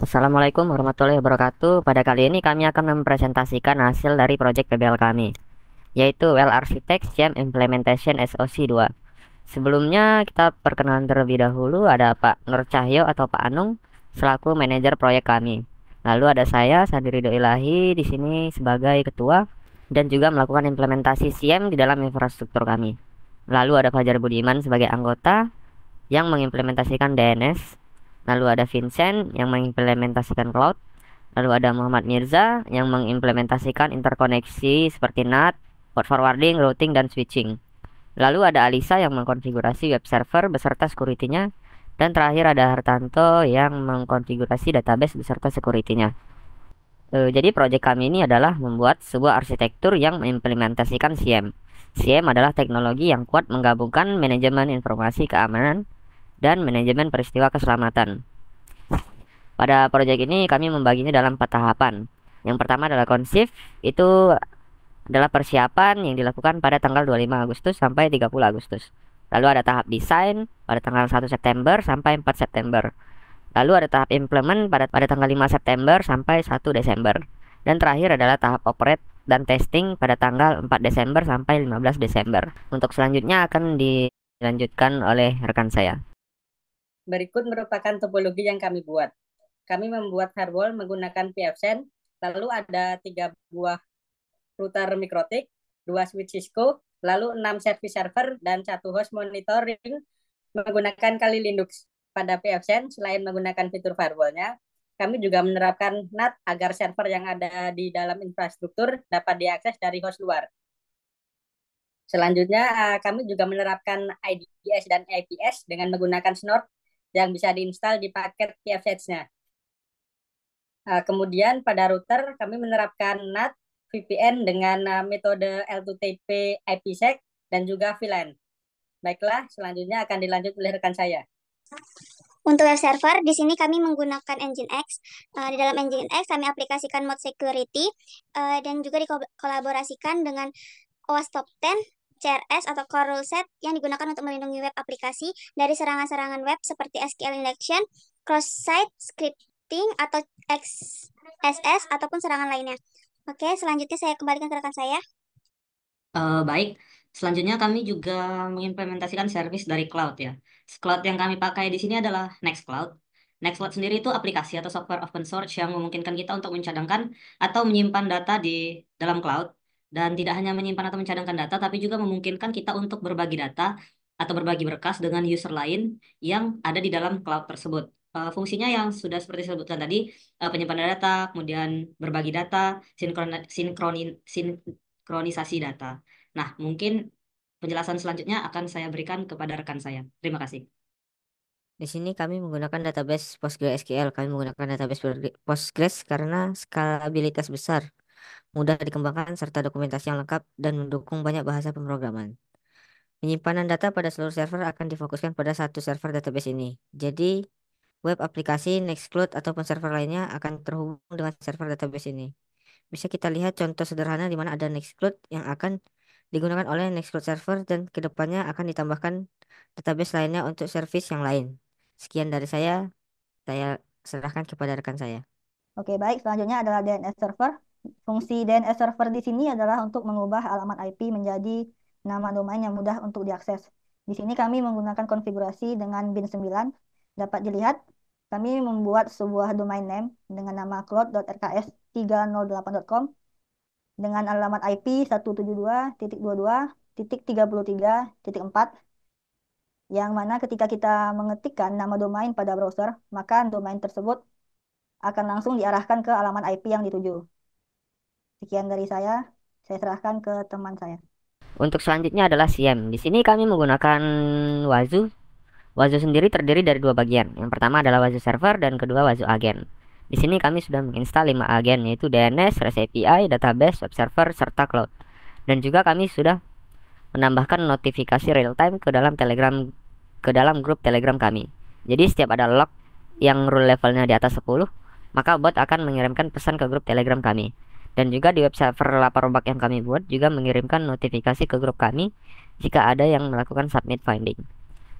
Assalamualaikum warahmatullahi wabarakatuh. Pada kali ini kami akan mempresentasikan hasil dari proyek PBL kami, yaitu Well Architect CM Implementation SOC 2. Sebelumnya kita perkenalan terlebih dahulu, ada Pak Nur Cahyo atau Pak Anung selaku manajer proyek kami. Lalu ada saya Sandi Ridho Ilahi di sini sebagai ketua dan juga melakukan implementasi CM di dalam infrastruktur kami. Lalu ada Fajar Budiman sebagai anggota yang mengimplementasikan DNS. Lalu ada Vincent yang mengimplementasikan cloud. Lalu ada Muhammad Mirza yang mengimplementasikan interkoneksi seperti NAT, port forwarding, routing, dan switching. Lalu ada Alisa yang mengkonfigurasi web server beserta security-nya. Dan terakhir ada Hartanto yang mengkonfigurasi database beserta security-nya. Jadi proyek kami ini adalah membuat sebuah arsitektur yang mengimplementasikan CM. CM adalah teknologi yang kuat menggabungkan manajemen informasi keamanan dan manajemen peristiwa keselamatan. Pada proyek ini kami membaginya dalam 4 tahapan. Yang pertama adalah konsep, itu adalah persiapan yang dilakukan pada tanggal 25 Agustus sampai 30 Agustus. Lalu ada tahap desain pada tanggal 1 September sampai 4 September. Lalu ada tahap implement pada tanggal 5 September sampai 1 Desember. Dan terakhir adalah tahap operate dan testing pada tanggal 4 Desember sampai 15 Desember. Untuk selanjutnya akan dilanjutkan oleh rekan saya. Berikut merupakan topologi yang kami buat. Kami membuat firewall menggunakan pfSense, lalu ada 3 buah router Mikrotik, 2 switch Cisco, lalu 6 service server, dan 1 host monitoring menggunakan Kali Linux. Pada pfSense, selain menggunakan fitur firewallnya, kami juga menerapkan NAT agar server yang ada di dalam infrastruktur dapat diakses dari host luar. Selanjutnya, kami juga menerapkan IDS dan IPS dengan menggunakan Snort yang bisa diinstal di paket pfSense-nya. Kemudian pada router, kami menerapkan NAT, VPN dengan metode L2TP IPsec dan juga VLAN. Baiklah, selanjutnya akan dilanjut oleh rekan saya. Untuk web server, di sini kami menggunakan Nginx. Di dalam Nginx, kami aplikasikan mode security dan juga dikolaborasikan dengan OWASP Top 10, CRS atau Core Rule Set yang digunakan untuk melindungi web aplikasi dari serangan-serangan web seperti SQL injection, cross-site scripting, atau XSS, ataupun serangan lainnya. Oke, selanjutnya saya kembalikan ke rekan saya. Baik, selanjutnya kami juga mengimplementasikan service dari cloud ya. Cloud yang kami pakai di sini adalah Nextcloud. Nextcloud sendiri itu aplikasi atau software open source yang memungkinkan kita untuk mencadangkan atau menyimpan data di dalam cloud. Dan tidak hanya menyimpan atau mencadangkan data, tapi juga memungkinkan kita untuk berbagi data atau berbagi berkas dengan user lain yang ada di dalam cloud tersebut. Fungsinya yang sudah seperti disebutkan tadi, penyimpanan data, kemudian berbagi data, sinkronisasi data. Nah, mungkin penjelasan selanjutnya akan saya berikan kepada rekan saya. Terima kasih. Di sini kami menggunakan database PostgreSQL. Kami menggunakan database Postgres karena skalabilitas besar, mudah dikembangkan, serta dokumentasi yang lengkap dan mendukung banyak bahasa pemrograman. Penyimpanan data pada seluruh server akan difokuskan pada satu server database ini. Jadi, web aplikasi, Nextcloud, ataupun server lainnya akan terhubung dengan server database ini. Bisa kita lihat contoh sederhana di mana ada Nextcloud yang akan digunakan oleh Nextcloud server dan kedepannya akan ditambahkan database lainnya untuk service yang lain. Sekian dari saya serahkan kepada rekan saya. Oke, baik. Selanjutnya adalah DNS server. Fungsi DNS server di sini adalah untuk mengubah alamat IP menjadi nama domain yang mudah untuk diakses. Di sini kami menggunakan konfigurasi dengan bin 9. Dapat dilihat, kami membuat sebuah domain name dengan nama cloud.rks308.com dengan alamat IP 172.22.33.4, yang mana ketika kita mengetikkan nama domain pada browser, maka domain tersebut akan langsung diarahkan ke alamat IP yang dituju. Sekian dari saya serahkan ke teman saya. Untuk selanjutnya adalah CM. Di sini kami menggunakan Wazoo. Wazoo sendiri terdiri dari 2 bagian. Yang pertama adalah Wazoo Server dan kedua Wazoo Agent. Di sini kami sudah menginstal 5 agen, yaitu DNS, REST API, database, web server, serta cloud. Dan juga kami sudah menambahkan notifikasi real time ke dalam grup Telegram kami. Jadi setiap ada log yang rule levelnya di atas 10, maka bot akan mengirimkan pesan ke grup Telegram kami. Dan juga di web server lapor ombak yang kami buat juga mengirimkan notifikasi ke grup kami jika ada yang melakukan submit finding.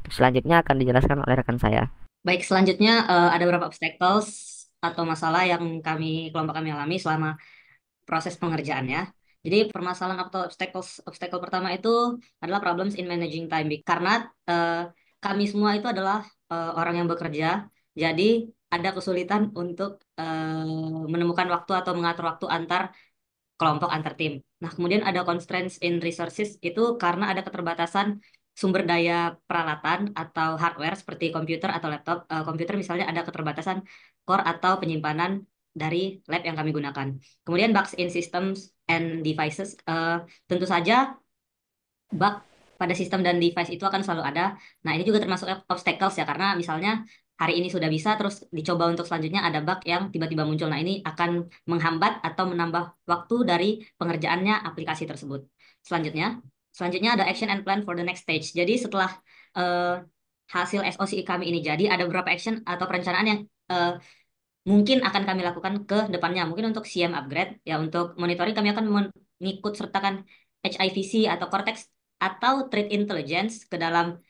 Selanjutnya akan dijelaskan oleh rekan saya. Baik, selanjutnya ada beberapa obstacles atau masalah yang kelompok kami alami selama proses pengerjaannya. Jadi permasalahan atau obstacle pertama itu adalah problems in managing time, karena kami semua itu adalah orang yang bekerja, jadi ada kesulitan untuk menemukan waktu atau mengatur waktu antar kelompok, antar tim. Nah, kemudian ada constraints in resources, itu karena ada keterbatasan sumber daya peralatan atau hardware seperti komputer atau laptop. Komputer misalnya ada keterbatasan core atau penyimpanan dari lab yang kami gunakan. Kemudian bugs in systems and devices. Tentu saja bug pada sistem dan device itu akan selalu ada. Nah, ini juga termasuk obstacles ya, karena misalnya hari ini sudah bisa, terus dicoba untuk selanjutnya ada bug yang tiba-tiba muncul. Nah, ini akan menghambat atau menambah waktu dari pengerjaannya aplikasi tersebut. Selanjutnya ada action and plan for the next stage. Jadi setelah hasil SOC kami ini jadi, ada beberapa action atau perencanaan yang mungkin akan kami lakukan ke depannya. Mungkin untuk CM upgrade, ya untuk monitoring kami akan mengikut sertakan HIVC atau Cortex atau Threat Intelligence ke dalam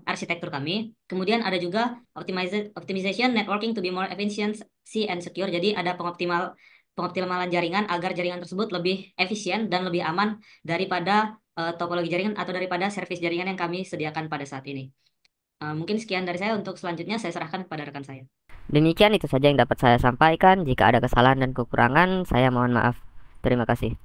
arsitektur kami. Kemudian ada juga optimization networking to be more efficiency and secure. Jadi ada pengoptimalan jaringan agar jaringan tersebut lebih efisien dan lebih aman daripada topologi jaringan atau daripada service jaringan yang kami sediakan pada saat ini. Mungkin sekian dari saya. Untuk selanjutnya saya serahkan kepada rekan saya. Demikian itu saja yang dapat saya sampaikan. Jika ada kesalahan dan kekurangan, saya mohon maaf. Terima kasih.